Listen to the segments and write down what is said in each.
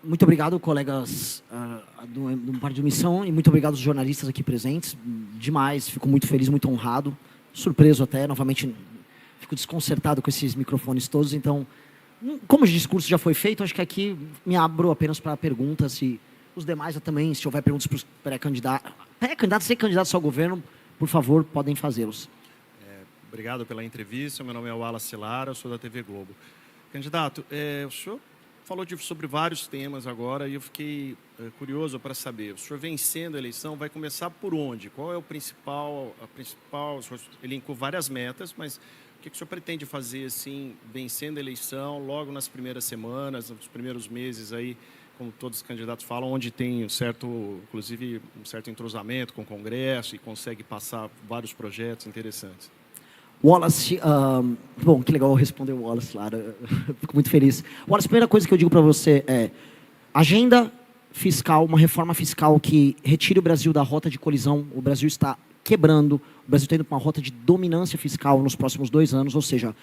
Muito obrigado, colegas do Partido Missão, e muito obrigado aos jornalistas aqui presentes. Demais, fico muito feliz, muito honrado, surpreso até, novamente, fico desconcertado com esses microfones todos. Então, como o discurso já foi feito, acho que aqui me abro apenas para perguntas, e os demais também, se houver perguntas para os pré-candidatos e candidatos ao governo, por favor, podem fazê-los. Obrigado pela entrevista. Meu nome é Wallace Lara, eu sou da TV Globo. Candidato, o senhor falou sobre vários temas agora e eu fiquei curioso para saber, o senhor vencendo a eleição vai começar por onde? Qual é o principal, o senhor elencou várias metas, mas o que o senhor pretende fazer assim, vencendo a eleição, logo nas primeiras semanas, nos primeiros meses aí, como todos os candidatos falam, onde tem inclusive um certo entrosamento com o Congresso e consegue passar vários projetos interessantes? Wallace, bom, que legal responder o Wallace, Lara, fico muito feliz. Wallace, a primeira coisa que eu digo para você é agenda fiscal, uma reforma fiscal que retire o Brasil da rota de colisão. O Brasil está quebrando, o Brasil está indo para uma rota de dominância fiscal nos próximos 2 anos, ou seja,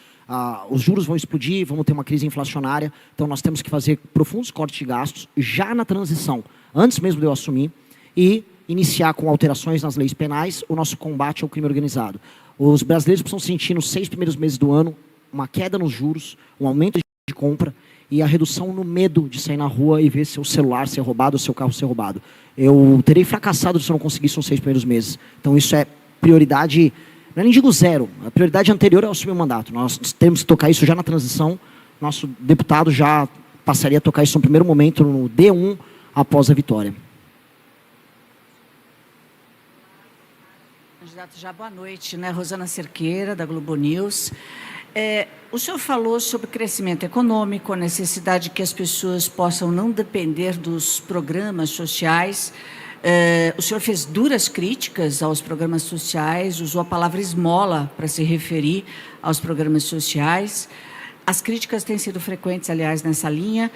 os juros vão explodir, vamos ter uma crise inflacionária, então nós temos que fazer profundos cortes de gastos já na transição, antes mesmo de eu assumir, e iniciar com alterações nas leis penais o nosso combate ao crime organizado. Os brasileiros precisam sentir nos 6 primeiros meses do ano uma queda nos juros, um aumento de compra e a redução no medo de sair na rua e ver seu celular ser roubado, seu carro ser roubado. Eu terei fracassado se eu não conseguisse nos 6 primeiros meses. Então isso é prioridade, não é nem digo zero, a prioridade anterior é assumir o mandato. Nós temos que tocar isso já na transição, nosso deputado já passaria a tocar isso no primeiro momento, no D1, após a vitória. Candidato, já boa noite, né? Rosana Cerqueira, da Globo News. O senhor falou sobre crescimento econômico, a necessidade de que as pessoas possam não depender dos programas sociais. O senhor fez duras críticas aos programas sociais, usou a palavra esmola para se referir aos programas sociais. As críticas têm sido frequentes, aliás, nessa linha.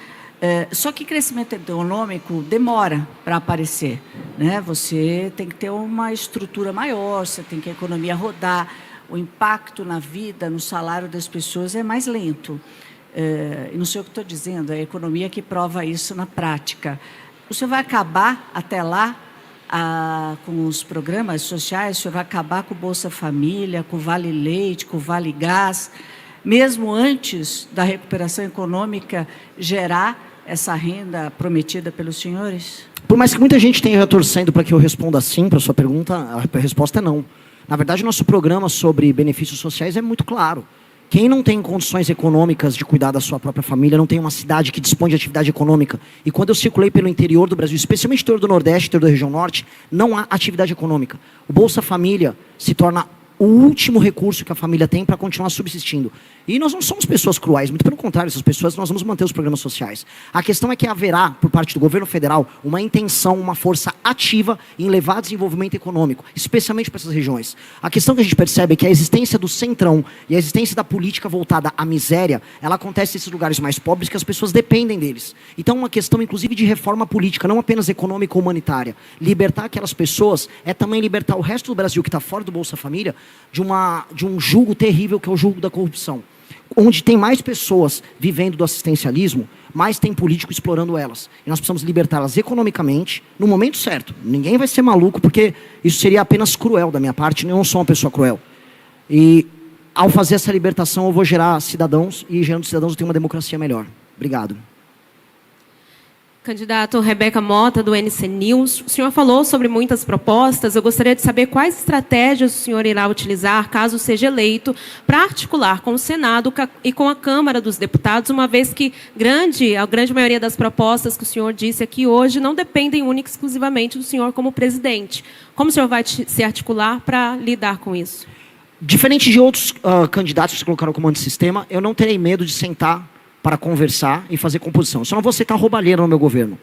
Só que crescimento econômico demora para aparecer, né? Você tem que ter uma estrutura maior, você tem que a economia rodar, o impacto na vida, no salário das pessoas é mais lento. E não sei o que estou dizendo, é a economia que prova isso na prática. O senhor vai acabar até lá com os programas sociais, o senhor vai acabar com o Bolsa Família, com o Vale Leite, com o Vale Gás, mesmo antes da recuperação econômica gerar essa renda prometida pelos senhores? Por mais que muita gente esteja torcendo para que eu responda sim para a sua pergunta, a resposta é não. Na verdade, nosso programa sobre benefícios sociais é muito claro. Quem não tem condições econômicas de cuidar da sua própria família, não tem uma cidade que dispõe de atividade econômica. E quando eu circulei pelo interior do Brasil, especialmente interior do Nordeste, interior da região Norte, não há atividade econômica. O Bolsa Família se torna o último recurso que a família tem para continuar subsistindo. E nós não somos pessoas cruéis, muito pelo contrário, essas pessoas nós vamos manter os programas sociais. A questão é que haverá, por parte do governo federal, uma intenção, uma força ativa em levar desenvolvimento econômico, especialmente para essas regiões. A questão que a gente percebe é que a existência do centrão e a existência da política voltada à miséria, ela acontece nesses lugares mais pobres que as pessoas dependem deles. Então é uma questão, inclusive, de reforma política, não apenas econômica ou humanitária. Libertar aquelas pessoas é também libertar o resto do Brasil que está fora do Bolsa Família de um jugo terrível que é o jugo da corrupção. Onde tem mais pessoas vivendo do assistencialismo, mais tem político explorando elas. E nós precisamos libertá-las economicamente, no momento certo. Ninguém vai ser maluco, porque isso seria apenas cruel da minha parte, eu não sou uma pessoa cruel. E ao fazer essa libertação, eu vou gerar cidadãos, e gerando cidadãos eu tenho uma democracia melhor. Obrigado. Candidato Rebeca Mota, do NC News. O senhor falou sobre muitas propostas. Eu gostaria de saber quais estratégias o senhor irá utilizar, caso seja eleito, para articular com o Senado e com a Câmara dos Deputados, uma vez que a grande maioria das propostas que o senhor disse aqui hoje não dependem única e exclusivamente do senhor como presidente. Como o senhor vai se articular para lidar com isso? Diferente de outros candidatos que se colocaram como antissistema, eu não terei medo de sentar para conversar e fazer composição. Eu só não vou aceitar roubalheira no meu governo.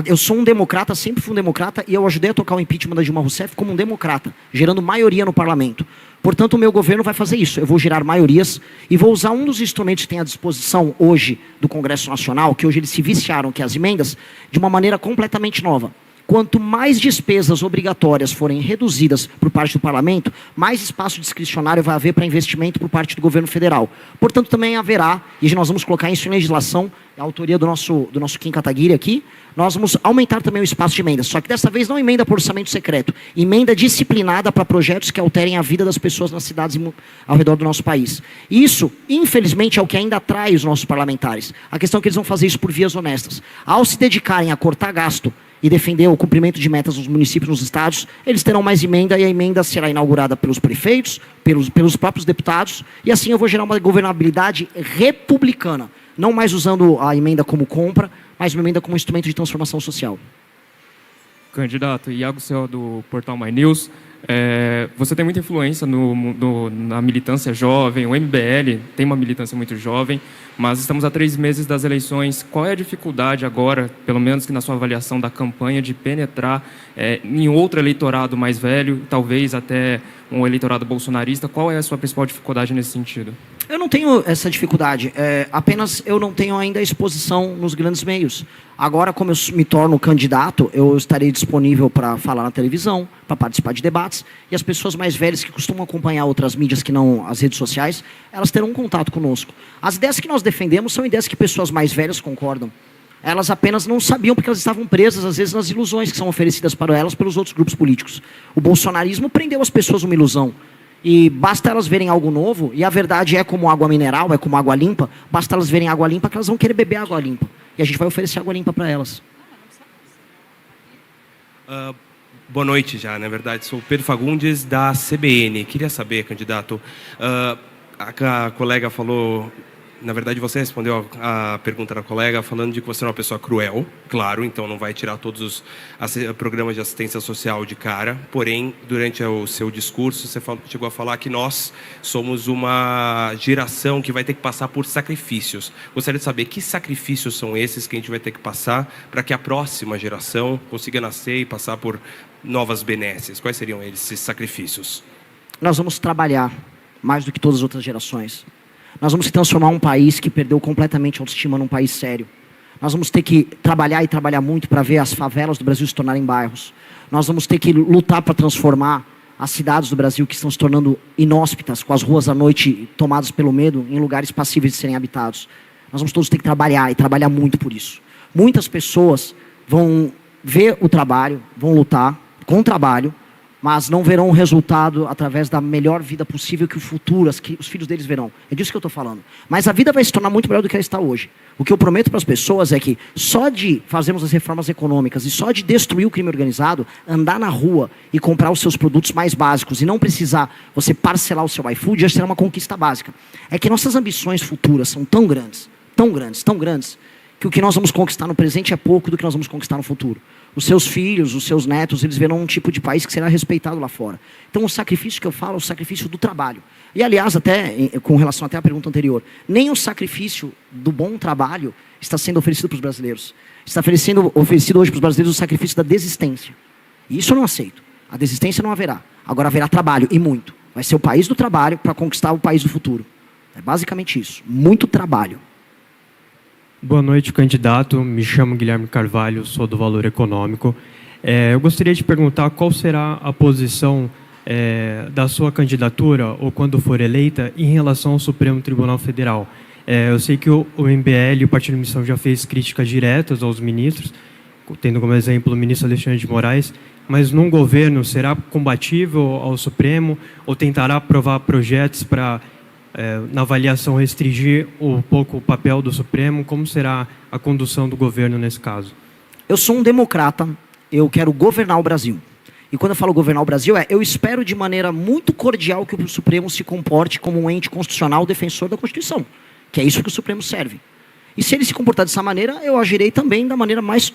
Eu sou um democrata, sempre fui um democrata, e eu ajudei a tocar o impeachment da Dilma Rousseff como um democrata, gerando maioria no parlamento. Portanto, o meu governo vai fazer isso. Eu vou gerar maiorias e vou usar um dos instrumentos que tem à disposição hoje do Congresso Nacional, que hoje eles se viciaram, que é as emendas, de uma maneira completamente nova. Quanto mais despesas obrigatórias forem reduzidas por parte do parlamento, mais espaço discricionário vai haver para investimento por parte do governo federal. Portanto, também haverá, e nós vamos colocar isso em legislação, a autoria do nosso Kim Kataguiri aqui, nós vamos aumentar também o espaço de emenda. Só que dessa vez não emenda por orçamento secreto, emenda disciplinada para projetos que alterem a vida das pessoas nas cidades ao redor do nosso país. Isso, infelizmente, é o que ainda atrai os nossos parlamentares. A questão é que eles vão fazer isso por vias honestas. Ao se dedicarem a cortar gasto e defender o cumprimento de metas nos municípios, nos estados, eles terão mais emenda e a emenda será inaugurada pelos prefeitos, pelos próprios deputados, e assim eu vou gerar uma governabilidade republicana, não mais usando a emenda como compra, mas uma emenda como instrumento de transformação social. Candidato, Iago Cel, do Portal My News. Você tem muita influência na militância jovem, o MBL tem uma militância muito jovem, mas estamos a 3 meses das eleições. Qual é a dificuldade agora, pelo menos que na sua avaliação da campanha, de penetrar em outro eleitorado mais velho, talvez até um eleitorado bolsonarista? Qual é a sua principal dificuldade nesse sentido? Eu não tenho essa dificuldade, apenas eu não tenho ainda exposição nos grandes meios. Agora, como eu me torno candidato, eu estarei disponível para falar na televisão, para participar de debates, e as pessoas mais velhas que costumam acompanhar outras mídias que não as redes sociais, elas terão um contato conosco. As ideias que nós defendemos são ideias que pessoas mais velhas concordam. Elas apenas não sabiam porque elas estavam presas, às vezes, nas ilusões que são oferecidas para elas pelos outros grupos políticos. O bolsonarismo prendeu as pessoas uma ilusão. E basta elas verem algo novo, e a verdade é como água mineral, é como água limpa, basta elas verem água limpa que elas vão querer beber água limpa. E a gente vai oferecer água limpa para elas. Boa noite já, na verdade. Sou Pedro Fagundes, da CBN. Queria saber, candidato, a colega falou... Na verdade, você respondeu a pergunta da colega falando de que você é uma pessoa cruel, claro, então não vai tirar todos os programas de assistência social de cara, porém, durante o seu discurso, você chegou a falar que nós somos uma geração que vai ter que passar por sacrifícios. Gostaria de saber que sacrifícios são esses que a gente vai ter que passar para que a próxima geração consiga nascer e passar por novas benesses. Quais seriam esses sacrifícios? Nós vamos trabalhar mais do que todas as outras gerações. Nós vamos transformar um país que perdeu completamente a autoestima num país sério. Nós vamos ter que trabalhar e trabalhar muito para ver as favelas do Brasil se tornarem bairros. Nós vamos ter que lutar para transformar as cidades do Brasil que estão se tornando inóspitas, com as ruas à noite tomadas pelo medo, em lugares passíveis de serem habitados. Nós vamos todos ter que trabalhar e trabalhar muito por isso. Muitas pessoas vão ver o trabalho, vão lutar com o trabalho, mas não verão o resultado através da melhor vida possível que o futuro, que os filhos deles verão. É disso que eu estou falando. Mas a vida vai se tornar muito melhor do que ela está hoje. O que eu prometo para as pessoas é que só de fazermos as reformas econômicas e só de destruir o crime organizado, andar na rua e comprar os seus produtos mais básicos e não precisar você parcelar o seu iFood, já será uma conquista básica. É que nossas ambições futuras são tão grandes, tão grandes, tão grandes, que o que nós vamos conquistar no presente é pouco do que nós vamos conquistar no futuro. Os seus filhos, os seus netos, eles verão um tipo de país que será respeitado lá fora. Então, o sacrifício que eu falo é o sacrifício do trabalho. E, aliás, até com relação até à pergunta anterior, nem o sacrifício do bom trabalho está sendo oferecido para os brasileiros. Está oferecido hoje para os brasileiros o sacrifício da desistência. E isso eu não aceito. A desistência não haverá. Agora haverá trabalho, e muito. Vai ser o país do trabalho para conquistar o país do futuro. É basicamente isso. Muito trabalho. Boa noite, candidato. Me chamo Guilherme Carvalho, sou do Valor Econômico. Eu gostaria de perguntar qual será a posição da sua candidatura, ou quando for eleita, em relação ao Supremo Tribunal Federal. Eu sei que o MBL e o Partido Missão já fez críticas diretas aos ministros, tendo como exemplo o ministro Alexandre de Moraes, mas num governo será combatível ao Supremo ou tentará aprovar projetos para... na avaliação, restringir um pouco o papel do Supremo? Como será a condução do governo nesse caso? Eu sou um democrata, eu quero governar o Brasil. E quando eu falo governar o Brasil, eu espero de maneira muito cordial que o Supremo se comporte como um ente constitucional defensor da Constituição, que é isso que o Supremo serve. E se ele se comportar dessa maneira, eu agirei também da maneira mais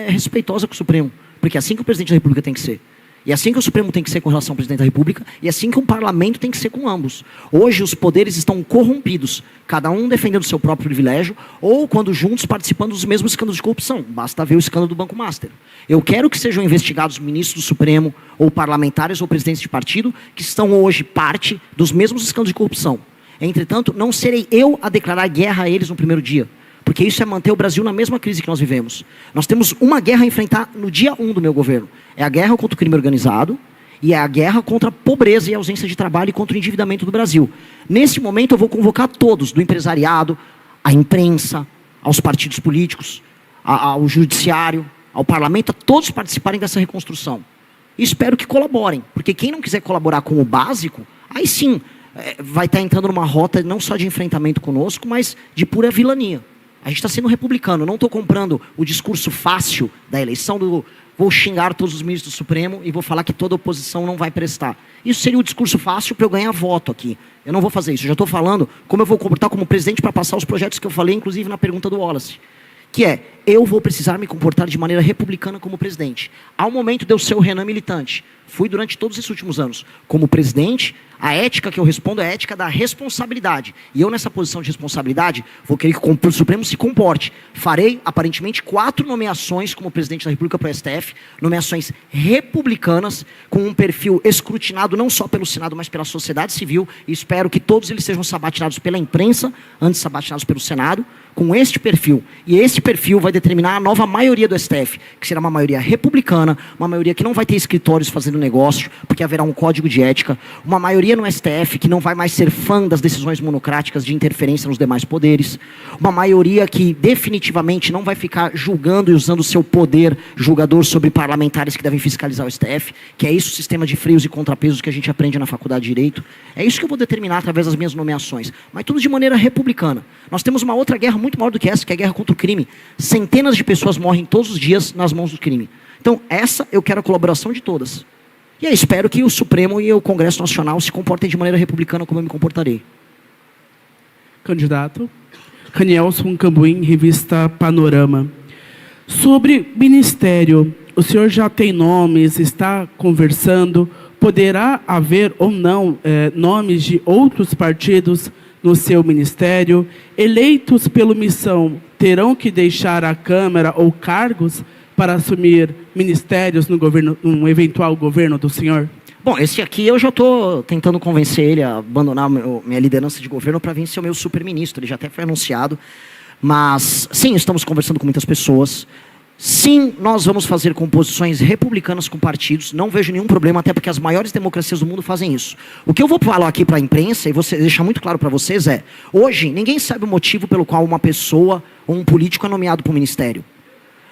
respeitosa com o Supremo, porque é assim que o presidente da República tem que ser. E assim que o Supremo tem que ser com relação ao presidente da República, e assim que o parlamento tem que ser com ambos. Hoje os poderes estão corrompidos, cada um defendendo o seu próprio privilégio, ou quando juntos participando dos mesmos escândalos de corrupção. Basta ver o escândalo do Banco Master. Eu quero que sejam investigados ministros do Supremo, ou parlamentares, ou presidentes de partido, que estão hoje parte dos mesmos escândalos de corrupção. Entretanto, não serei eu a declarar guerra a eles no primeiro dia, porque isso é manter o Brasil na mesma crise que nós vivemos. Nós temos uma guerra a enfrentar no dia 1 do meu governo. É a guerra contra o crime organizado e é a guerra contra a pobreza e a ausência de trabalho e contra o endividamento do Brasil. Nesse momento eu vou convocar todos, do empresariado, a imprensa, aos partidos políticos, ao judiciário, ao parlamento, a todos participarem dessa reconstrução. E espero que colaborem, porque quem não quiser colaborar com o básico, aí sim vai estar entrando numa rota não só de enfrentamento conosco, mas de pura vilania. A gente está sendo republicano, não estou comprando o discurso fácil da eleição do vou xingar todos os ministros do Supremo e vou falar que toda oposição não vai prestar. Isso seria o discurso fácil para eu ganhar voto aqui. Eu não vou fazer isso, eu já estou falando como eu vou comportar como presidente para passar os projetos que eu falei, inclusive na pergunta do Wallace. Que é, eu vou precisar me comportar de maneira republicana como presidente. Ao momento de eu ser o Renan militante, fui durante todos esses últimos anos. Como presidente, a ética que eu respondo é a ética da responsabilidade. E eu, nessa posição de responsabilidade, vou querer que o Supremo se comporte. Farei, aparentemente, 4 nomeações como presidente da República para o STF, nomeações republicanas, com um perfil escrutinado não só pelo Senado, mas pela sociedade civil, e espero que todos eles sejam sabatinados pela imprensa, antes sabatinados pelo Senado, com este perfil. E esse perfil vai determinar a nova maioria do STF, que será uma maioria republicana, uma maioria que não vai ter escritórios fazendo negócio, porque haverá um código de ética, uma maioria no STF que não vai mais ser fã das decisões monocráticas de interferência nos demais poderes, uma maioria que definitivamente não vai ficar julgando e usando o seu poder julgador sobre parlamentares que devem fiscalizar o STF, que é isso o sistema de freios e contrapesos que a gente aprende na faculdade de Direito. É isso que eu vou determinar através das minhas nomeações, mas tudo de maneira republicana. Nós temos uma outra guerra muito maior do que essa, que é a guerra contra o crime. Centenas de pessoas morrem todos os dias nas mãos do crime. Então, essa eu quero a colaboração de todas. E aí espero que o Supremo e o Congresso Nacional se comportem de maneira republicana como eu me comportarei. Candidato. Canielson Cambuim, revista Panorama. Sobre ministério, o senhor já tem nomes, está conversando, poderá haver ou não nomes de outros partidos no seu ministério? Eleitos pela missão terão que deixar a Câmara ou cargos para assumir ministérios no governo, num eventual governo do senhor? Bom, esse aqui eu já estou tentando convencer ele a abandonar minha liderança de governo para vir ser o meu super-ministro. Ele já até foi anunciado. Mas, sim, estamos conversando com muitas pessoas. Sim, nós vamos fazer composições republicanas com partidos. Não vejo nenhum problema, até porque as maiores democracias do mundo fazem isso. O que eu vou falar aqui para a imprensa, e vou deixar muito claro para vocês, é... Hoje, ninguém sabe o motivo pelo qual uma pessoa ou um político é nomeado para o ministério.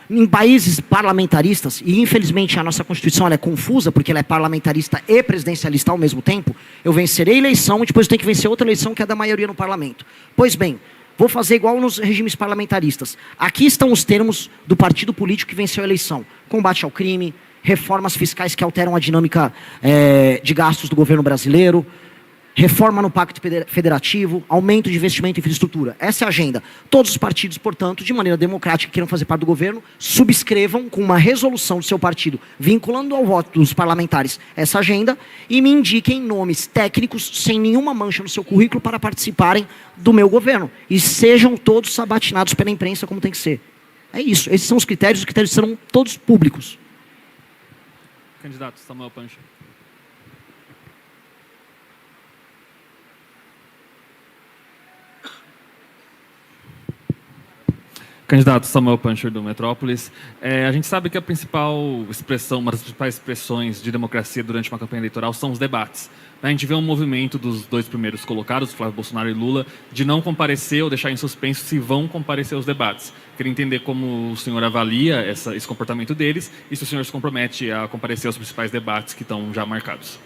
Em países parlamentaristas, e infelizmente a nossa Constituição ela é confusa, porque ela é parlamentarista e presidencialista ao mesmo tempo, eu vencerei a eleição e depois eu tenho que vencer outra eleição que é da maioria no parlamento. Pois bem, vou fazer igual nos regimes parlamentaristas. Aqui estão os termos do partido político que venceu a eleição. Combate ao crime, reformas fiscais que alteram a dinâmica de gastos do governo brasileiro, reforma no Pacto Federativo, aumento de investimento em infraestrutura. Essa é a agenda. Todos os partidos, portanto, de maneira democrática, que queiram fazer parte do governo, subscrevam com uma resolução do seu partido, vinculando ao voto dos parlamentares essa agenda, e me indiquem nomes técnicos, sem nenhuma mancha no seu currículo, para participarem do meu governo. E sejam todos sabatinados pela imprensa como tem que ser. É isso. Esses são os critérios serão todos públicos. Candidato Samuel Pancher. Candidato Samuel Pancher, do Metrópolis. A gente sabe que a principal expressão, uma das principais expressões de democracia durante uma campanha eleitoral são os debates. A gente vê um movimento dos dois primeiros colocados, Flávio Bolsonaro e Lula, de não comparecer ou deixar em suspenso se vão comparecer aos debates. Queria entender como o senhor avalia esse comportamento deles e se o senhor se compromete a comparecer aos principais debates que estão já marcados.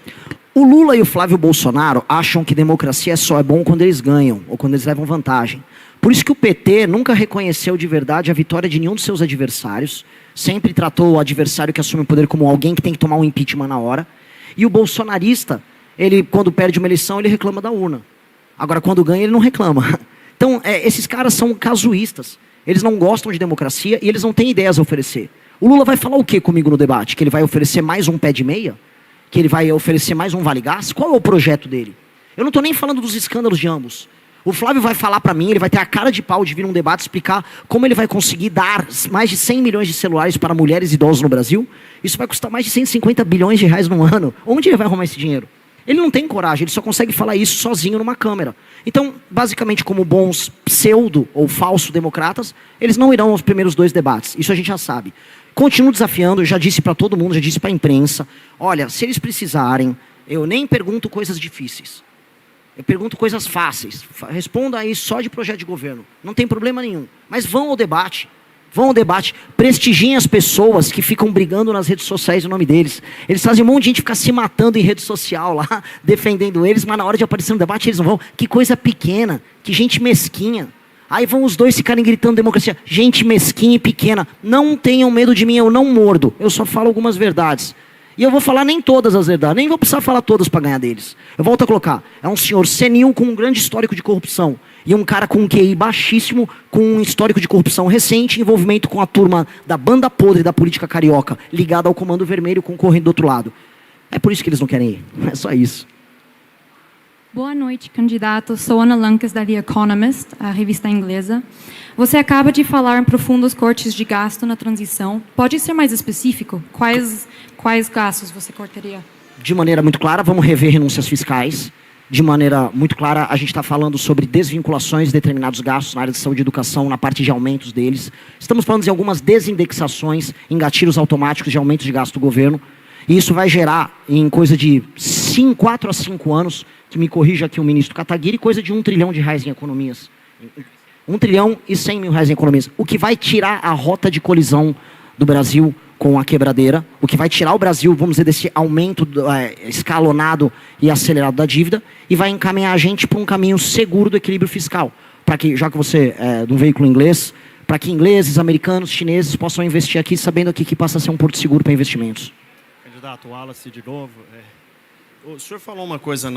O Lula e o Flávio Bolsonaro acham que democracia só é bom quando eles ganham ou quando eles levam vantagem. Por isso que o PT nunca reconheceu de verdade a vitória de nenhum dos seus adversários, sempre tratou o adversário que assume o poder como alguém que tem que tomar um impeachment na hora. E o bolsonarista, ele, quando perde uma eleição, ele reclama da urna. Agora, quando ganha, ele não reclama. Então, esses caras são casuístas. Eles não gostam de democracia e eles não têm ideias a oferecer. O Lula vai falar o quê comigo no debate? Que ele vai oferecer mais um pé de meia? Que ele vai oferecer mais um Vale Gás? Qual é o projeto dele? Eu não estou nem falando dos escândalos de ambos. O Flávio vai falar para mim, ele vai ter a cara de pau de vir num debate explicar como ele vai conseguir dar mais de 100 milhões de celulares para mulheres e idosos no Brasil. Isso vai custar mais de 150 bilhões de reais no ano. Onde ele vai arrumar esse dinheiro? Ele não tem coragem, ele só consegue falar isso sozinho numa câmera. Então, basicamente, como bons pseudo ou falso democratas, eles não irão aos primeiros 2 debates. Isso a gente já sabe. Continuo desafiando, eu já disse para todo mundo, já disse para a imprensa, olha, se eles precisarem, eu nem pergunto coisas difíceis. Eu pergunto coisas fáceis. Responda aí só de projeto de governo. Não tem problema nenhum. Mas vão ao debate. Vão ao debate. Prestigiem as pessoas que ficam brigando nas redes sociais em nome deles. Eles fazem um monte de gente ficar se matando em rede social lá, defendendo eles, mas na hora de aparecer no debate eles não vão. Que coisa pequena. Que gente mesquinha. Aí vão os dois ficarem gritando democracia. Gente mesquinha e pequena. Não tenham medo de mim, eu não mordo. Eu só falo algumas verdades. E eu vou falar nem todas as verdades, nem vou precisar falar todas para ganhar deles. Eu volto a colocar, é um senhor senil com um grande histórico de corrupção. E um cara com um QI baixíssimo, com um histórico de corrupção recente, envolvimento com a turma da banda podre da política carioca, ligada ao Comando Vermelho, concorrendo do outro lado. É por isso que eles não querem ir, é só isso. Boa noite, candidato. Sou Ana Lankes, da The Economist, a revista inglesa. Você acaba de falar em profundos cortes de gasto na transição. Pode ser mais específico? Quais gastos você cortaria? De maneira muito clara, vamos rever renúncias fiscais. De maneira muito clara, a gente está falando sobre desvinculações de determinados gastos na área de saúde e educação, na parte de aumentos deles. Estamos falando de algumas desindexações em gatilhos automáticos de aumentos de gasto do governo. E isso vai gerar, em coisa de 4 a 5 anos, que me corrija aqui o ministro Kataguiri, coisa de R$1 trilhão em economias. 1 trilhão e 100 mil reais em economias. O que vai tirar a rota de colisão do Brasil com a quebradeira, o que vai tirar o Brasil, vamos dizer, desse aumento escalonado e acelerado da dívida, e vai encaminhar a gente para um caminho seguro do equilíbrio fiscal. Para que, já que você é de um veículo inglês, para que ingleses, americanos, chineses possam investir aqui, sabendo aqui que passa a ser um porto seguro para investimentos. Candidato Wallace, de novo. O senhor falou uma coisa,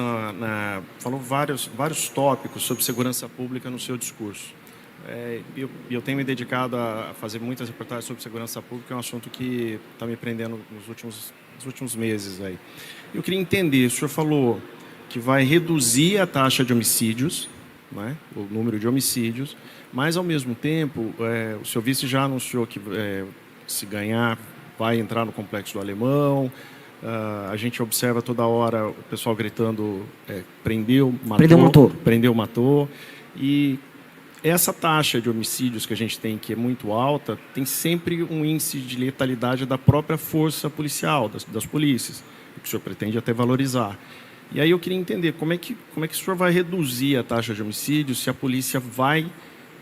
falou vários tópicos sobre segurança pública no seu discurso. Eu tenho me dedicado a fazer muitas reportagens sobre segurança pública, é um assunto que está me prendendo nos últimos meses. Aí. Eu queria entender, o senhor falou que vai reduzir a taxa de homicídios, né, o número de homicídios, mas, ao mesmo tempo, o senhor vice já anunciou que, se ganhar, vai entrar no Complexo do Alemão. A gente observa toda hora o pessoal gritando prendeu, matou. E essa taxa de homicídios que a gente tem, que é muito alta, tem sempre um índice de letalidade da própria força policial, das polícias, que o senhor pretende até valorizar. E aí eu queria entender como é que o senhor vai reduzir a taxa de homicídios se a polícia vai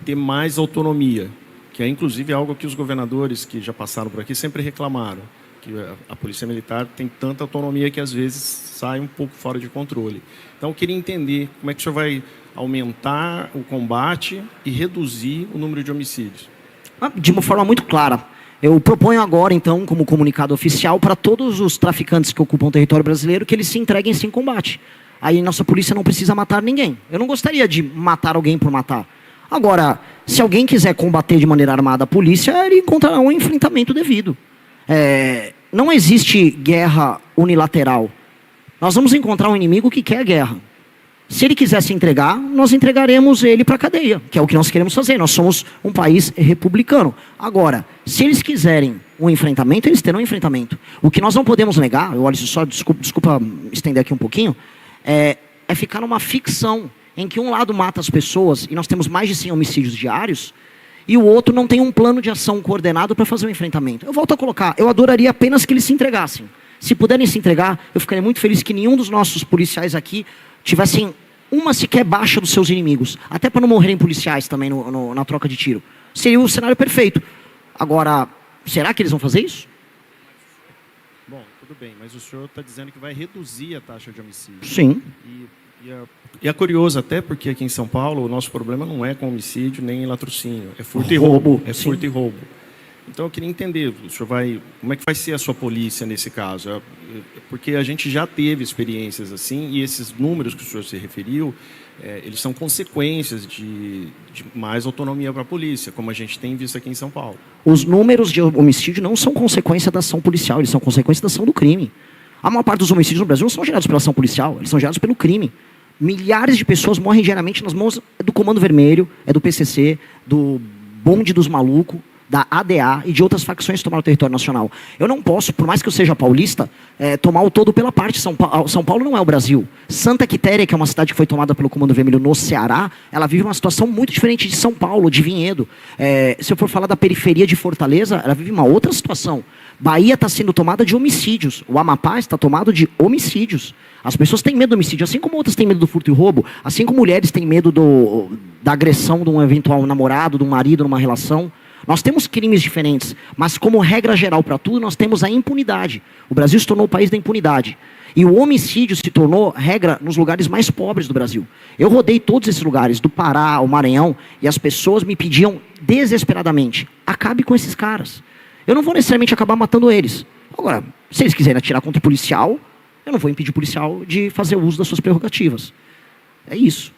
ter mais autonomia, que é inclusive algo que os governadores que já passaram por aqui sempre reclamaram, que a polícia militar tem tanta autonomia que às vezes sai um pouco fora de controle. Então eu queria entender como é que o senhor vai aumentar o combate e reduzir o número de homicídios. De uma forma muito clara. Eu proponho agora, então, como comunicado oficial, para todos os traficantes que ocupam o território brasileiro, que eles se entreguem sem combate. Aí nossa polícia não precisa matar ninguém. Eu não gostaria de matar alguém por matar. Agora, se alguém quiser combater de maneira armada a polícia, ele encontrará um enfrentamento devido. Não existe guerra unilateral. Nós vamos encontrar um inimigo que quer guerra. Se ele quiser se entregar, nós entregaremos ele para a cadeia, que é o que nós queremos fazer. Nós somos um país republicano. Agora, se eles quiserem um enfrentamento, eles terão um enfrentamento. O que nós não podemos negar, eu olho só, desculpa estender aqui um pouquinho, é ficar numa ficção em que um lado mata as pessoas, e nós temos mais de 100 homicídios diários, e o outro não tem um plano de ação coordenado para fazer um enfrentamento. Eu volto a colocar, eu adoraria apenas que eles se entregassem. Se puderem se entregar, eu ficaria muito feliz que nenhum dos nossos policiais aqui tivessem uma sequer baixa dos seus inimigos. Até para não morrerem policiais também na troca de tiro. Seria o cenário perfeito. Agora, será que eles vão fazer isso? Bom, tudo bem, mas o senhor está dizendo que vai reduzir a taxa de homicídio. Sim. E é curioso até porque aqui em São Paulo o nosso problema não é com homicídio nem latrocínio, é furto e roubo. É furto e roubo. Então eu queria entender, o senhor como é que vai ser a sua polícia nesse caso? Porque a gente já teve experiências assim e esses números que o senhor se referiu, eles são consequências de mais autonomia para a polícia, como a gente tem visto aqui em São Paulo. Os números de homicídio não são consequência da ação policial, eles são consequência da ação do crime. A maior parte dos homicídios no Brasil não são gerados pela ação policial, eles são gerados pelo crime. Milhares de pessoas morrem diariamente nas mãos do Comando Vermelho, do PCC, do bonde dos malucos, da ADA e de outras facções que tomaram o território nacional. Eu não posso, por mais que eu seja paulista, tomar o todo pela parte. São Paulo não é o Brasil. Santa Quitéria, que é uma cidade que foi tomada pelo Comando Vermelho no Ceará, ela vive uma situação muito diferente de São Paulo, de Vinhedo. Se eu for falar da periferia de Fortaleza, ela vive uma outra situação. Bahia está sendo tomada de homicídios. O Amapá está tomado de homicídios. As pessoas têm medo do homicídio, assim como outras têm medo do furto e roubo, assim como mulheres têm medo da agressão de um eventual namorado, de um marido numa relação. Nós temos crimes diferentes, mas como regra geral para tudo, nós temos a impunidade. O Brasil se tornou o país da impunidade. E o homicídio se tornou regra nos lugares mais pobres do Brasil. Eu rodei todos esses lugares, do Pará ao Maranhão, e as pessoas me pediam desesperadamente, acabe com esses caras. Eu não vou necessariamente acabar matando eles. Agora, se eles quiserem atirar contra o policial, eu não vou impedir o policial de fazer uso das suas prerrogativas. É isso.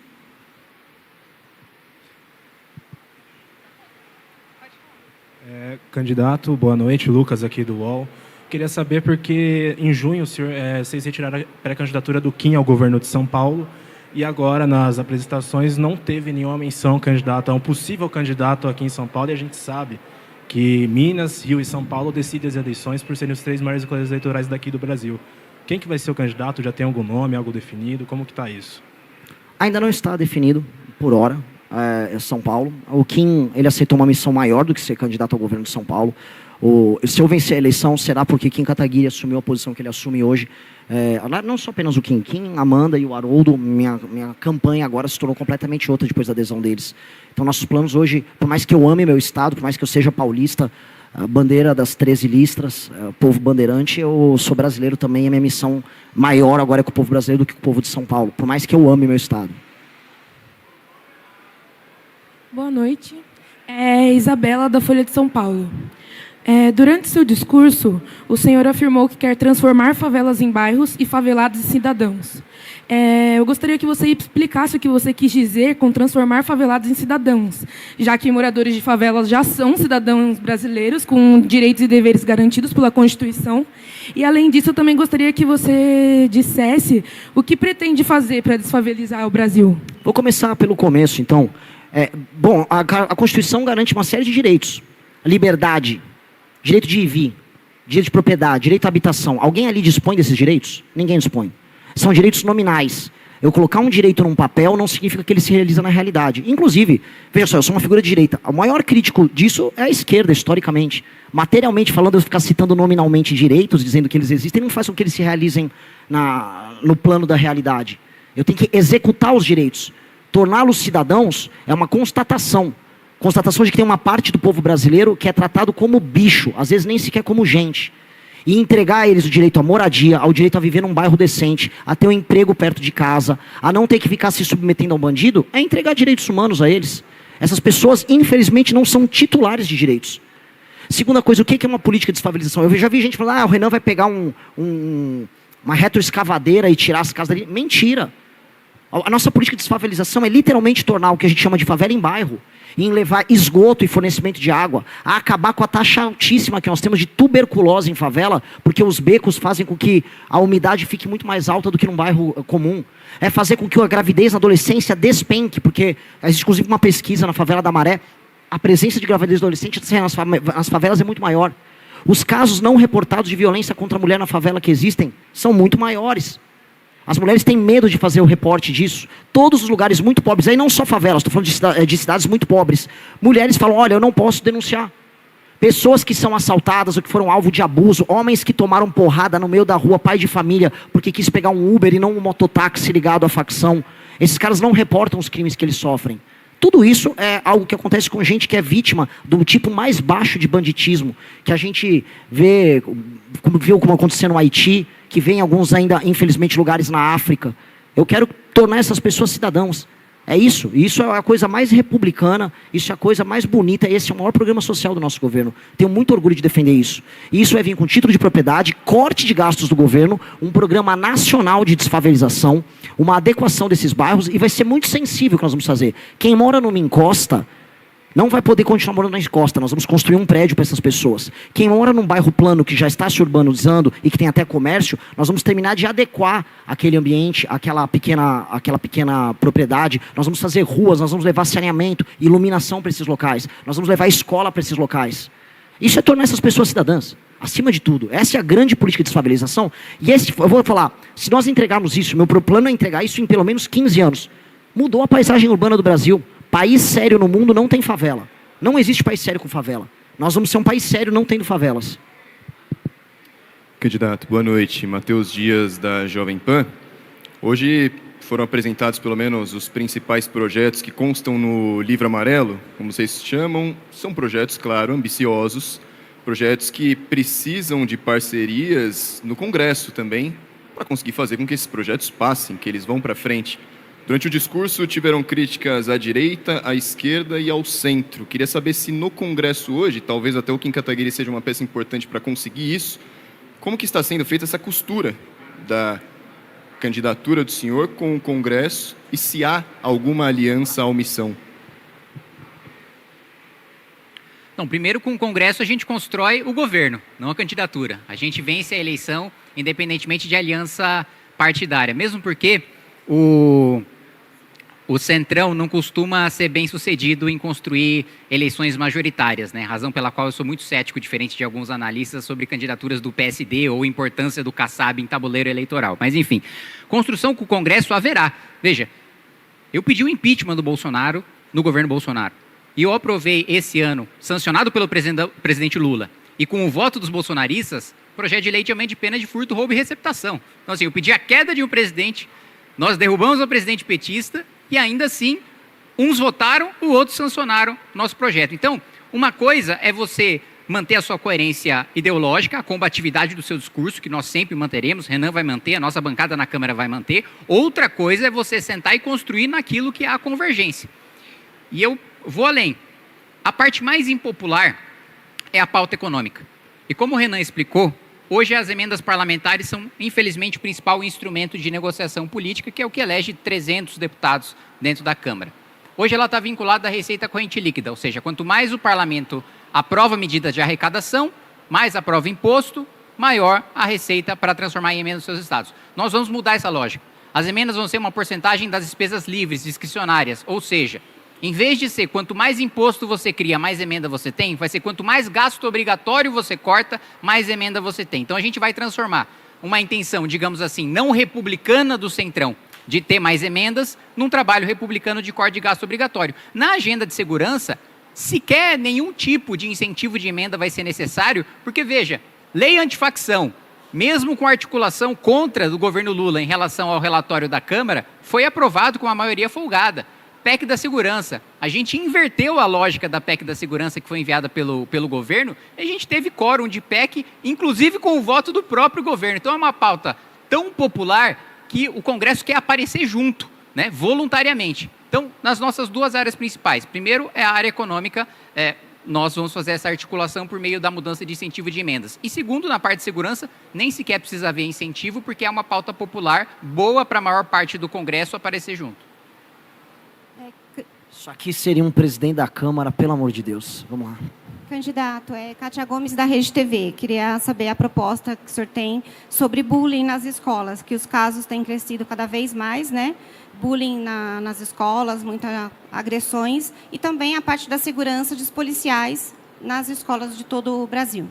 Candidato, boa noite, Lucas aqui do UOL. Queria saber porque em junho vocês retiraram a pré-candidatura do Kim ao governo de São Paulo e agora nas apresentações não teve nenhuma menção candidato a um possível candidato aqui em São Paulo, e a gente sabe que Minas, Rio e São Paulo decidem as eleições por serem os 3 maiores colégios eleitorais daqui do Brasil. Quem que vai ser o candidato? Já tem algum nome, algo definido? Como que está isso? Ainda não está definido, por hora. São Paulo. O Kim, ele aceitou uma missão maior do que ser candidato ao governo de São Paulo. Se eu vencer a eleição, será porque Kim Kataguiri assumiu a posição que ele assume hoje. Não só apenas o Kim, Amanda e o Haroldo, minha campanha agora se tornou completamente outra depois da adesão deles. Então, nossos planos hoje, por mais que eu ame meu estado, por mais que eu seja paulista, a bandeira das 13 listras, povo bandeirante, eu sou brasileiro também, a minha missão maior agora é com o povo brasileiro do que com o povo de São Paulo, por mais que eu ame meu estado. Boa noite. Isabela, da Folha de São Paulo. Durante seu discurso, o senhor afirmou que quer transformar favelas em bairros e favelados em cidadãos. Eu gostaria que você explicasse o que você quis dizer com transformar favelados em cidadãos, já que moradores de favelas já são cidadãos brasileiros com direitos e deveres garantidos pela Constituição. E, além disso, eu também gostaria que você dissesse o que pretende fazer para desfavelizar o Brasil. Vou começar pelo começo, então. A Constituição garante uma série de direitos. Liberdade, direito de ir e vir, direito de propriedade, direito à habitação. Alguém ali dispõe desses direitos? Ninguém dispõe. São direitos nominais. Eu colocar um direito num papel não significa que ele se realiza na realidade. Inclusive, veja só, eu sou uma figura de direita. O maior crítico disso é a esquerda, historicamente. Materialmente falando, eu ficar citando nominalmente direitos, dizendo que eles existem, não faz com que eles se realizem no plano da realidade. Eu tenho que executar os direitos. Torná-los cidadãos é uma constatação. Constatação de que tem uma parte do povo brasileiro que é tratado como bicho, às vezes nem sequer como gente. E entregar a eles o direito à moradia, ao direito a viver num bairro decente, a ter um emprego perto de casa, a não ter que ficar se submetendo ao bandido, é entregar direitos humanos a eles. Essas pessoas, infelizmente, não são titulares de direitos. Segunda coisa, o que é uma política de desfavelização? Eu já vi gente falando, o Renan vai pegar uma retroescavadeira e tirar as casas dali. Mentira. A nossa política de desfavelização é literalmente tornar o que a gente chama de favela em bairro, em levar esgoto e fornecimento de água, a acabar com a taxa altíssima que nós temos de tuberculose em favela, porque os becos fazem com que a umidade fique muito mais alta do que num bairro comum. É fazer com que a gravidez na adolescência despenque, porque existe inclusive uma pesquisa na favela da Maré, a presença de gravidez adolescente nas favelas é muito maior. Os casos não reportados de violência contra a mulher na favela que existem são muito maiores. As mulheres têm medo de fazer o reporte disso. Todos os lugares muito pobres, aí não só favelas, estou falando de cidades muito pobres. Mulheres falam, olha, eu não posso denunciar. Pessoas que são assaltadas ou que foram alvo de abuso, homens que tomaram porrada no meio da rua, pai de família, porque quis pegar um Uber e não um mototáxi ligado à facção. Esses caras não reportam os crimes que eles sofrem. Tudo isso é algo que acontece com gente que é vítima do tipo mais baixo de banditismo, que a gente vê, como aconteceu no Haiti, que vem em alguns ainda, infelizmente, lugares na África. Eu quero tornar essas pessoas cidadãos. É isso. Isso é a coisa mais republicana, isso é a coisa mais bonita, e esse é o maior programa social do nosso governo. Tenho muito orgulho de defender isso. E isso vai vir com título de propriedade, corte de gastos do governo, um programa nacional de desfavelização, uma adequação desses bairros, e vai ser muito sensível o que nós vamos fazer. Quem mora numa encosta, Não vai poder continuar morando na encosta. Nós vamos construir um prédio para essas pessoas. Quem mora num bairro plano que já está se urbanizando e que tem até comércio, nós vamos terminar de adequar aquele ambiente, aquela pequena propriedade. Nós vamos fazer ruas, nós vamos levar saneamento, iluminação para esses locais. Nós vamos levar escola para esses locais. Isso é tornar essas pessoas cidadãs, acima de tudo. Essa é a grande política de desfavelização. E eu vou falar, se nós entregarmos isso, meu plano é entregar isso em pelo menos 15 anos. Mudou a paisagem urbana do Brasil. País sério no mundo não tem favela. Não existe país sério com favela. Nós vamos ser um país sério não tendo favelas. Candidato, boa noite. Matheus Dias, da Jovem Pan. Hoje foram apresentados pelo menos os principais projetos que constam no Livro Amarelo, como vocês chamam. São projetos, claro, ambiciosos, projetos que precisam de parcerias no Congresso também, para conseguir fazer com que esses projetos passem, que eles vão para frente. Durante o discurso tiveram críticas à direita, à esquerda e ao centro. Queria saber se no Congresso hoje, talvez até o Kim Kataguiri seja uma peça importante para conseguir isso, como que está sendo feita essa costura da candidatura do senhor com o Congresso e se há alguma aliança à omissão? Não, primeiro, com o Congresso a gente constrói o governo, não a candidatura. A gente vence a eleição independentemente de aliança partidária, mesmo porque o Centrão não costuma ser bem sucedido em construir eleições majoritárias, né? Razão pela qual eu sou muito cético, diferente de alguns analistas, sobre candidaturas do PSD ou importância do Kassab em tabuleiro eleitoral. Mas, enfim, construção com o Congresso haverá. Veja, eu pedi o impeachment do Bolsonaro no governo Bolsonaro. E eu aprovei esse ano, sancionado pelo presidente Lula, e com o voto dos bolsonaristas, projeto de lei de aumento de pena de furto, roubo e receptação. Então, assim, eu pedi a queda de um presidente, nós derrubamos o presidente petista, e ainda assim, uns votaram, os outros sancionaram nosso projeto. Então, uma coisa é você manter a sua coerência ideológica, a combatividade do seu discurso, que nós sempre manteremos, Renan vai manter, a nossa bancada na Câmara vai manter. Outra coisa é você sentar e construir naquilo que há convergência. E eu vou além. A parte mais impopular é a pauta econômica. E como o Renan explicou, hoje as emendas parlamentares são, infelizmente, o principal instrumento de negociação política, que é o que elege 300 deputados dentro da Câmara. Hoje ela está vinculada à receita corrente líquida, ou seja, quanto mais o parlamento aprova medidas de arrecadação, mais aprova imposto, maior a receita para transformar em emendas nos seus estados. Nós vamos mudar essa lógica. As emendas vão ser uma porcentagem das despesas livres, discricionárias, ou seja, em vez de ser quanto mais imposto você cria, mais emenda você tem, vai ser quanto mais gasto obrigatório você corta, mais emenda você tem. Então a gente vai transformar uma intenção, digamos assim, não republicana do Centrão, de ter mais emendas, num trabalho republicano de corte de gasto obrigatório. Na agenda de segurança, sequer nenhum tipo de incentivo de emenda vai ser necessário, porque veja, lei antifacção, mesmo com articulação contra do governo Lula em relação ao relatório da Câmara, foi aprovado com uma maioria folgada. PEC da segurança. A gente inverteu a lógica da PEC da segurança que foi enviada pelo governo e a gente teve quórum de PEC, inclusive com o voto do próprio governo. Então é uma pauta tão popular que o Congresso quer aparecer junto, né, voluntariamente. Então, nas nossas duas áreas principais, primeiro é a área econômica, nós vamos fazer essa articulação por meio da mudança de incentivo de emendas. E segundo, na parte de segurança, nem sequer precisa haver incentivo, porque é uma pauta popular boa para a maior parte do Congresso aparecer junto. Isso aqui seria um presidente da Câmara, pelo amor de Deus. Vamos lá. Candidato, Kátia Gomes, da Rede TV. Queria saber a proposta que o senhor tem sobre bullying nas escolas, que os casos têm crescido cada vez mais, né? Bullying nas escolas, muitas agressões, e também a parte da segurança dos policiais nas escolas de todo o Brasil.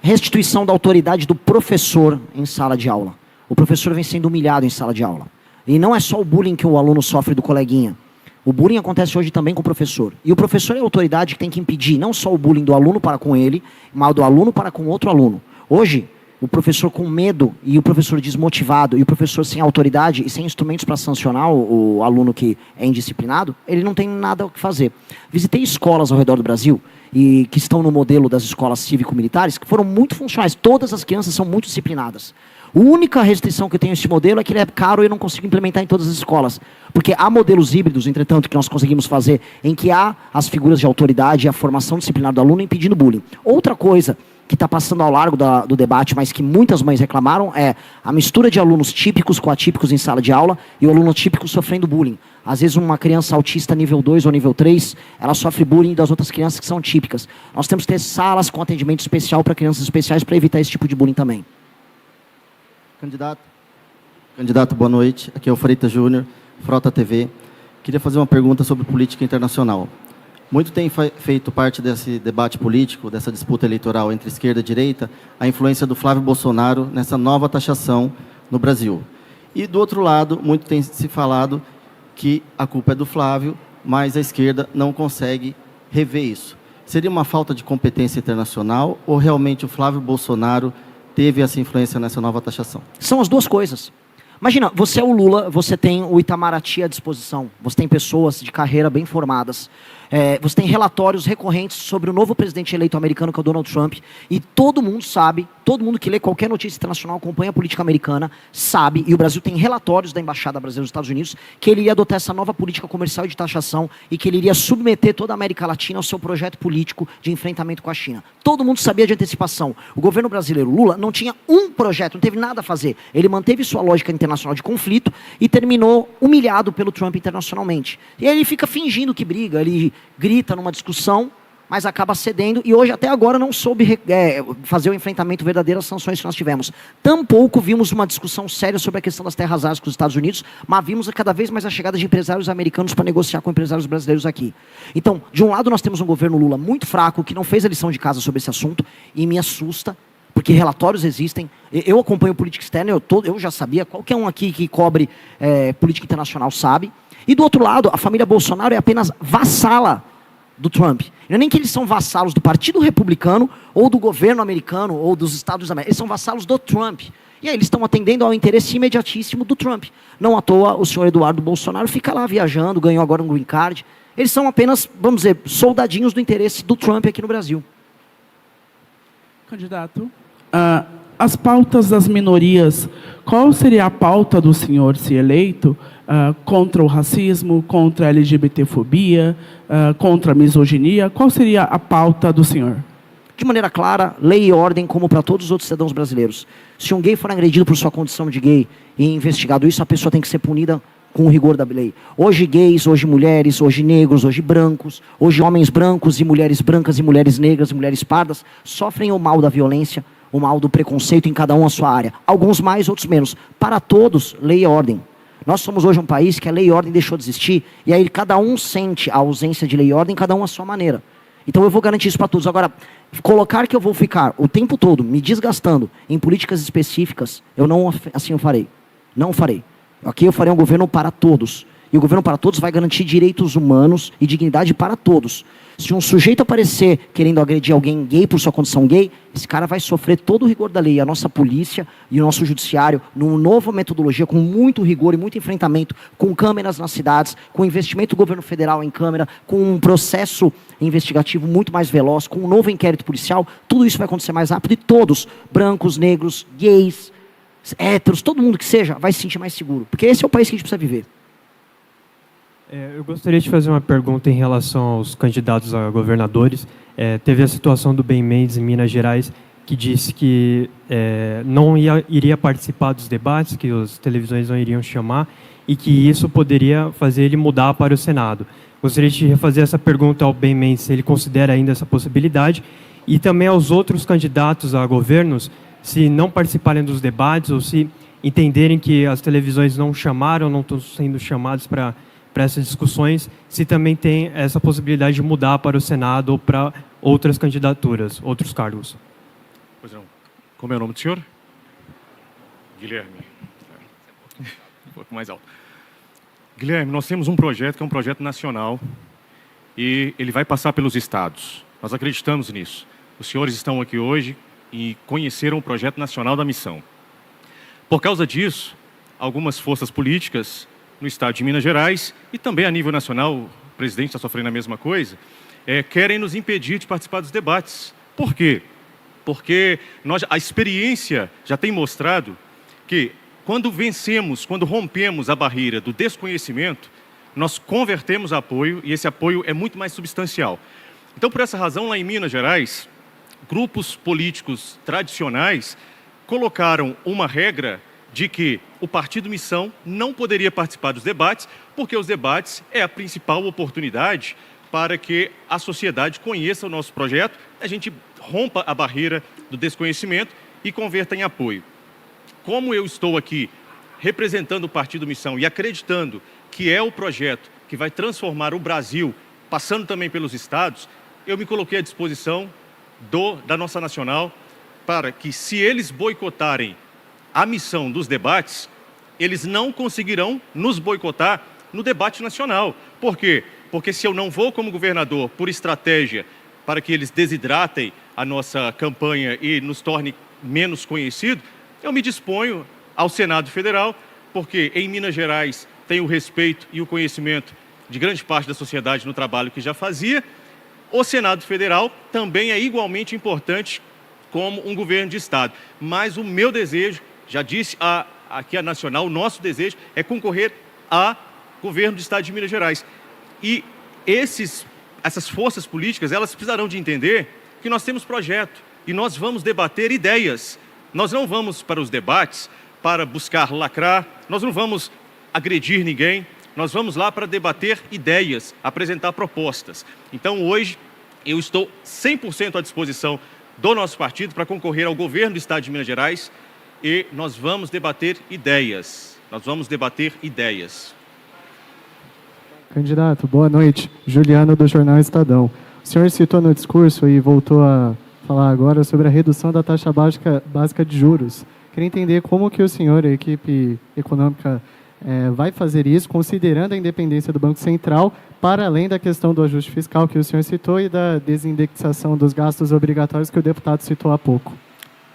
Restituição da autoridade do professor em sala de aula. O professor vem sendo humilhado em sala de aula. E não é só o bullying que o aluno sofre do coleguinha. O bullying acontece hoje também com o professor. E o professor é a autoridade que tem que impedir não só o bullying do aluno para com ele, mas do aluno para com outro aluno. Hoje, o professor com medo e o professor desmotivado e o professor sem autoridade e sem instrumentos para sancionar o aluno que é indisciplinado, ele não tem nada o que fazer. Visitei escolas ao redor do Brasil e que estão no modelo das escolas cívico-militares que foram muito funcionais. Todas as crianças são muito disciplinadas. A única restrição que eu tenho a esse modelo é que ele é caro e eu não consigo implementar em todas as escolas. Porque há modelos híbridos, entretanto, que nós conseguimos fazer, em que há as figuras de autoridade e a formação disciplinar do aluno impedindo bullying. Outra coisa que está passando ao largo do debate, mas que muitas mães reclamaram, é a mistura de alunos típicos com atípicos em sala de aula e o aluno típico sofrendo bullying. Às vezes uma criança autista nível 2 ou nível 3, ela sofre bullying das outras crianças que são típicas. Nós temos que ter salas com atendimento especial para crianças especiais para evitar esse tipo de bullying também. Candidato, boa noite. Aqui é o Freitas Júnior, Frota TV. Queria fazer uma pergunta sobre política internacional. Muito tem feito parte desse debate político, dessa disputa eleitoral entre esquerda e direita, a influência do Flávio Bolsonaro nessa nova taxação no Brasil. E, do outro lado, muito tem se falado que a culpa é do Flávio, mas a esquerda não consegue rever isso. Seria uma falta de competência internacional ou realmente o Flávio Bolsonaro teve essa influência nessa nova taxação? São as duas coisas. Imagina, você é o Lula, você tem o Itamaraty à disposição, você tem pessoas de carreira bem formadas, você tem relatórios recorrentes sobre o novo presidente eleito americano, que é o Donald Trump, e todo mundo sabe, todo mundo que lê qualquer notícia internacional, acompanha a política americana, sabe, e o Brasil tem relatórios da Embaixada Brasileira dos Estados Unidos, que ele iria adotar essa nova política comercial e de taxação e que ele iria submeter toda a América Latina ao seu projeto político de enfrentamento com a China. Todo mundo sabia de antecipação. O governo brasileiro, Lula, não tinha um projeto, não teve nada a fazer. Ele manteve sua lógica internacional de conflito e terminou humilhado pelo Trump internacionalmente. E aí ele fica fingindo que briga, ele grita numa discussão, mas acaba cedendo, e hoje até agora não soube fazer o enfrentamento verdadeiro às sanções que nós tivemos. Tampouco vimos uma discussão séria sobre a questão das terras raras com os Estados Unidos, mas vimos cada vez mais a chegada de empresários americanos para negociar com empresários brasileiros aqui. Então, de um lado nós temos um governo Lula muito fraco, que não fez a lição de casa sobre esse assunto, e me assusta, porque relatórios existem. Eu acompanho política externa, eu já sabia, qualquer um aqui que cobre política internacional sabe. E do outro lado, a família Bolsonaro é apenas vassala do Trump. Não é nem que eles são vassalos do Partido Republicano, ou do governo americano, ou dos Estados Unidos. Eles são vassalos do Trump. E aí eles estão atendendo ao interesse imediatíssimo do Trump. Não à toa o senhor Eduardo Bolsonaro fica lá viajando, ganhou agora um green card. Eles são apenas, vamos dizer, soldadinhos do interesse do Trump aqui no Brasil. Candidato, as pautas das minorias, qual seria a pauta do senhor, se eleito, contra o racismo, contra a LGBTfobia, contra a misoginia? Qual seria a pauta do senhor? De maneira clara, lei e ordem, como para todos os outros cidadãos brasileiros. Se um gay for agredido por sua condição de gay e investigado isso, a pessoa tem que ser punida com o rigor da lei. Hoje gays, hoje mulheres, hoje negros, hoje brancos, hoje homens brancos e mulheres brancas e mulheres negras e mulheres pardas sofrem o mal da violência, o mal do preconceito em cada um a sua área. Alguns mais, outros menos. Para todos, lei e ordem. Nós somos hoje um país que a lei e ordem deixou de existir, e aí cada um sente a ausência de lei e ordem, cada um à sua maneira. Então eu vou garantir isso para todos. Agora, colocar que eu vou ficar o tempo todo me desgastando em políticas específicas, eu não assim eu farei. Não farei. Aqui eu farei um governo para todos. E o governo para todos vai garantir direitos humanos e dignidade para todos. Se um sujeito aparecer querendo agredir alguém gay por sua condição gay, esse cara vai sofrer todo o rigor da lei. A nossa polícia e o nosso judiciário, numa nova metodologia, com muito rigor e muito enfrentamento, com câmeras nas cidades, com investimento do governo federal em câmera, com um processo investigativo muito mais veloz, com um novo inquérito policial, tudo isso vai acontecer mais rápido e todos, brancos, negros, gays, héteros, todo mundo que seja, vai se sentir mais seguro. Porque esse é o país que a gente precisa viver. Eu gostaria de fazer uma pergunta em relação aos candidatos a governadores. Teve a situação do Ben Mendes em Minas Gerais, que disse que não iria participar dos debates, que as televisões não iriam chamar, e que isso poderia fazer ele mudar para o Senado. Gostaria de refazer essa pergunta ao Ben Mendes, se ele considera ainda essa possibilidade, e também aos outros candidatos a governos, se não participarem dos debates, ou se entenderem que as televisões não chamaram, não estão sendo chamados para essas discussões, se também tem essa possibilidade de mudar para o Senado ou para outras candidaturas, outros cargos. Pois não. Como é o nome do senhor? Guilherme. Um pouco mais alto. Guilherme, nós temos um projeto que é um projeto nacional e ele vai passar pelos estados. Nós acreditamos nisso. Os senhores estão aqui hoje e conheceram o projeto nacional da missão. Por causa disso, algumas forças políticas no estado de Minas Gerais, e também a nível nacional, o presidente está sofrendo a mesma coisa, querem nos impedir de participar dos debates. Por quê? Porque a experiência já tem mostrado que quando vencemos, quando rompemos a barreira do desconhecimento, nós convertemos apoio, e esse apoio é muito mais substancial. Então, por essa razão, lá em Minas Gerais, grupos políticos tradicionais colocaram uma regra de que o partido Missão não poderia participar dos debates, porque os debates é a principal oportunidade para que a sociedade conheça o nosso projeto, a gente rompa a barreira do desconhecimento e converta em apoio. Como eu estou aqui representando o partido Missão e acreditando que é o projeto que vai transformar o Brasil, passando também pelos estados, eu me coloquei à disposição da nossa nacional para que, se eles boicotarem a missão dos debates, eles não conseguirão nos boicotar no debate nacional. Por quê? Porque se eu não vou como governador por estratégia para que eles desidratem a nossa campanha e nos torne menos conhecido, eu me disponho ao Senado Federal, porque em Minas Gerais tenho o respeito e o conhecimento de grande parte da sociedade no trabalho que já fazia. O Senado Federal também é igualmente importante como um governo de Estado. Mas o meu desejo, já disse aqui a Nacional, o nosso desejo é concorrer a governo do Estado de Minas Gerais. E essas forças políticas, elas precisarão de entender que nós temos projeto e nós vamos debater ideias. Nós não vamos para os debates para buscar lacrar, nós não vamos agredir ninguém, nós vamos lá para debater ideias, apresentar propostas. Então, hoje, eu estou 100% à disposição do nosso partido para concorrer ao governo do Estado de Minas Gerais e nós vamos debater ideias. Nós vamos debater ideias. Candidato, boa noite. Juliano, do Jornal Estadão. O senhor citou no discurso e voltou a falar agora sobre a redução da taxa básica de juros. Queria entender como que o senhor, a equipe econômica, vai fazer isso, considerando a independência do Banco Central, para além da questão do ajuste fiscal que o senhor citou e da desindexação dos gastos obrigatórios que o deputado citou há pouco.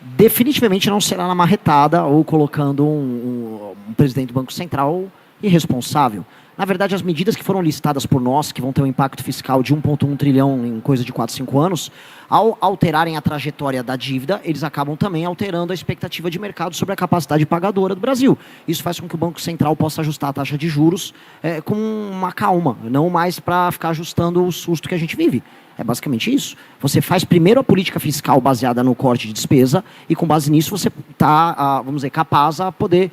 Definitivamente não será na marretada ou colocando um presidente do Banco Central irresponsável. Na verdade, as medidas que foram listadas por nós, que vão ter um impacto fiscal de 1,1 trilhão em coisa de 4, 5 anos, ao alterarem a trajetória da dívida, eles acabam também alterando a expectativa de mercado sobre a capacidade pagadora do Brasil. Isso faz com que o Banco Central possa ajustar a taxa de juros com uma calma, não mais para ficar ajustando o susto que a gente vive. É basicamente isso. Você faz primeiro a política fiscal baseada no corte de despesa e com base nisso você está, vamos dizer, capaz a poder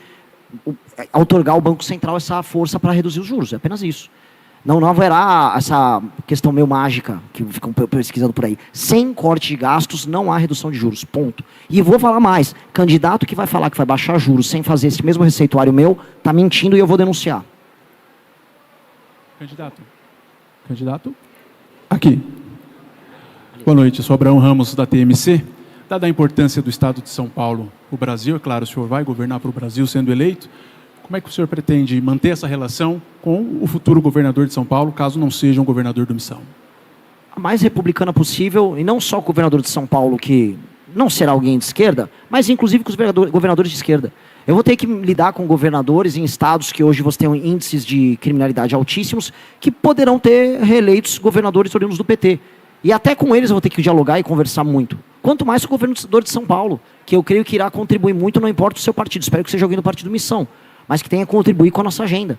outorgar ao Banco Central essa força para reduzir os juros. É apenas isso. Não haverá essa questão meio mágica que ficam pesquisando por aí. Sem corte de gastos, não há redução de juros. Ponto. E vou falar mais. Candidato que vai falar que vai baixar juros sem fazer esse mesmo receituário meu, está mentindo e eu vou denunciar. Candidato? Aqui. Boa noite, eu sou Abraão Ramos, da TMC. Dada a importância do Estado de São Paulo para o Brasil, é claro, o senhor vai governar para o Brasil sendo eleito, como é que o senhor pretende manter essa relação com o futuro governador de São Paulo, caso não seja um governador do Missão? A mais republicana possível, e não só com o governador de São Paulo, que não será alguém de esquerda, mas inclusive com os governadores de esquerda. Eu vou ter que lidar com governadores em estados que hoje você tem índices de criminalidade altíssimos, que poderão ter reeleitos governadores oriundos do PT. E até com eles eu vou ter que dialogar e conversar muito. Quanto mais com o governador de São Paulo, que eu creio que irá contribuir muito, não importa o seu partido. Espero que seja alguém do Partido Missão, mas que tenha contribuído com a nossa agenda.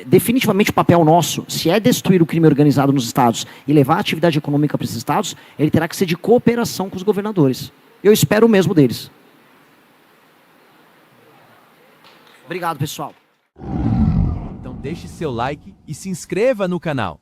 Definitivamente o papel nosso, se é destruir o crime organizado nos estados e levar a atividade econômica para esses estados, ele terá que ser de cooperação com os governadores. Eu espero o mesmo deles. Obrigado, pessoal. Então deixe seu like e se inscreva no canal.